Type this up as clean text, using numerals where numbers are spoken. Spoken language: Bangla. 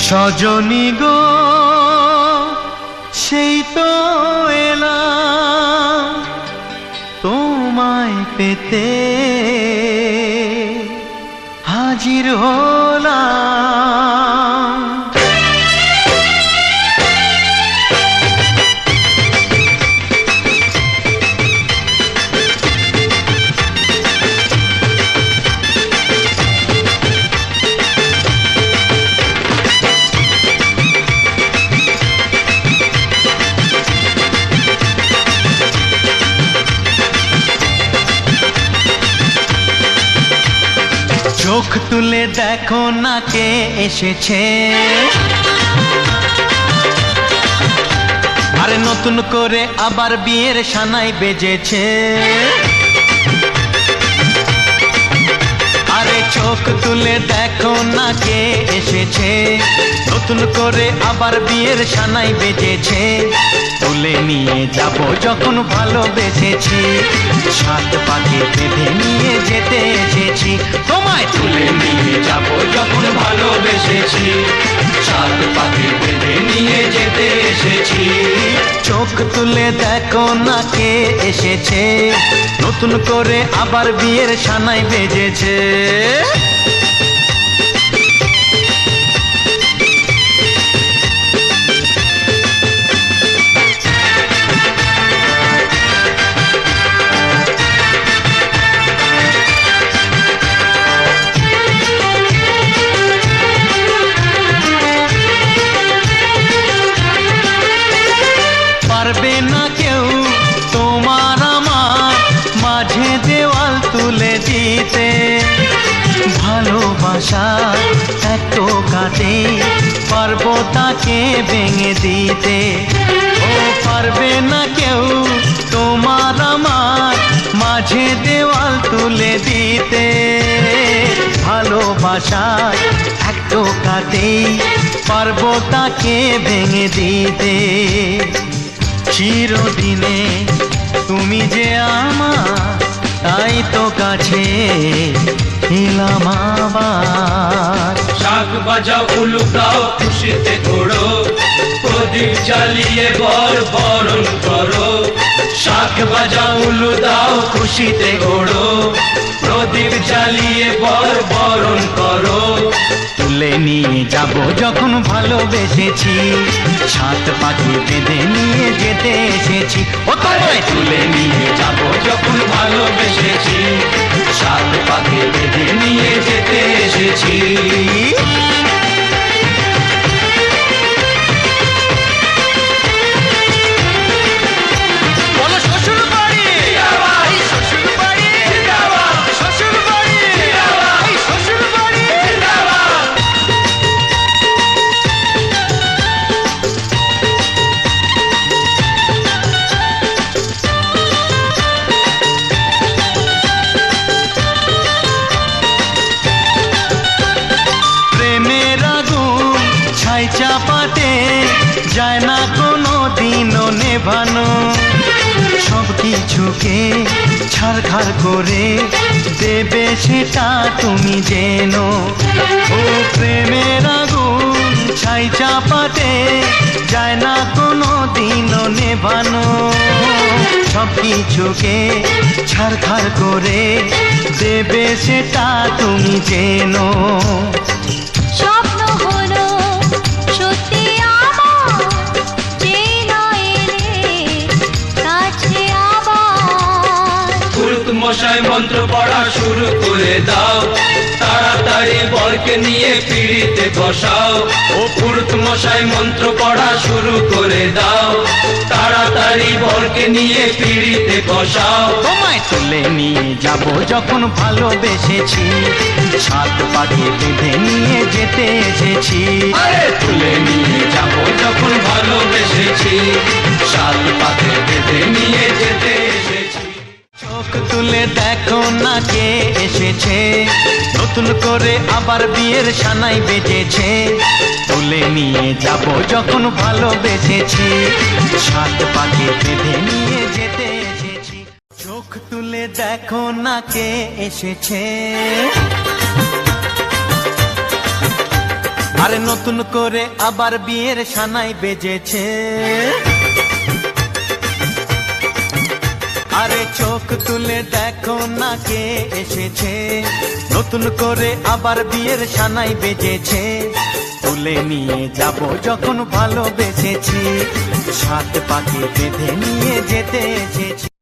সজনী গো সেই তো এলাম তোমায় পেতে হাজির হলাম। চোখ তুলে দেখো না কে এসেছে, আরে নতুন করে আবার বিয়ের সানাই বেজেছে। আরে চোখ তুলে দেখো না কে এসেছে, নতুন করে আবার বিয়ের সানাই বেজেছে। তুলে নিয়ে যাব যখন ভালোবেসেছি, সাত পাকে বেঁধে নিয়ে যেতে এসেছি। তোমায় তুলে নিয়ে যাব যখন ভালোবেসেছি, সাত পাকে বেঁধে নিয়ে যেতে এসেছি। চোখ তুলে দেখো না কে এসেছে, নতুন করে আবার বিয়ের সানাই বেজেছে। পারবে না কেউ তোমার আমার মাঝে দেওয়াল তুলে দিতে, ভালোবাসা এত কাটে পারবো তাকে ভেঙে দিতে। ও পারবে না কেউ তোমার আমার মাঝে দেওয়াল তুলে দিতে, ভালোবাসা এত কাটে পারবো তাকে ভেঙে দিতে। চিরদিনে তুমি যে আমার, তাই তো কাছে এলাম আবার। শাক বাজাও উলুকাও খুশিতে ঘোড়ো, প্রদীপ জ্বালিয়ে বর বরণ করো। শাক বাজাও উলু দাও খুশিতে ঘোড়ো, প্রদীপ জ্বালিয়ে বর বরণ করো। তুলে নিয়ে যাব যখন ভালোবেসেছি, সাত পাখি বেঁধে নিয়ে যেতে এসেছি। ও তোমায় তুলে নিয়ে যাব যখন ভালোবেসেছি, সাত পাখি বেঁধে নিয়ে যেতে এসেছি। চাপাতে যায় না কোনো দিনও নেভানো, সব কিছুকে ছারখার করে দেবে সেটা তুমি জেনো। ও প্রেমের আগুন ছাই চাপাতে যায় না কোনো দিনও নেভানো, সব কিছুকে ছারখার করে দেবে সেটা তুমি জেনো। মশাই মন্ত্র পড়া শুরু করে দাও, তাড়াতাড়ি বরকে নিয়ে পিড়িতে বসাও। ও পুরুত মশাই মন্ত্র পড়া শুরু করে দাও, তাড়াতাড়ি বরকে নিয়ে পিড়িতে বসাও। তোমায় তুলে নিয়ে যাব যখন ভালোবেসেছি, সাত পাকে বেঁধে নিয়ে যেতে এসেছি। আরে তুলে নিয়ে যাব যখন ভালোবেসেছি, সাত পাকে বেঁধে নিয়ে যেতে এসেছি। চোখ তুলে দেখো না কে এসেছে, নতুন করে আবার বিয়ের সানাই বেজেছে। তুলে নিয়ে যাব যখন ভালোবেসেছি, সাত পাকে বেঁধে নিয়ে যেতে এসেছি। চোখ তুলে দেখো না কে এসেছে, আরে নতুন করে আবার বিয়ের সানাই বেজেছে, আরে চোখ তুলে দেখো না কে এসেছে, নতুন করে আবার বিয়ের সানাই বেজেছে। তুলে নিয়ে যাব যখন ভালোবেসেছি, সাত পাকে বেঁধে নিয়ে যেতে এসেছি।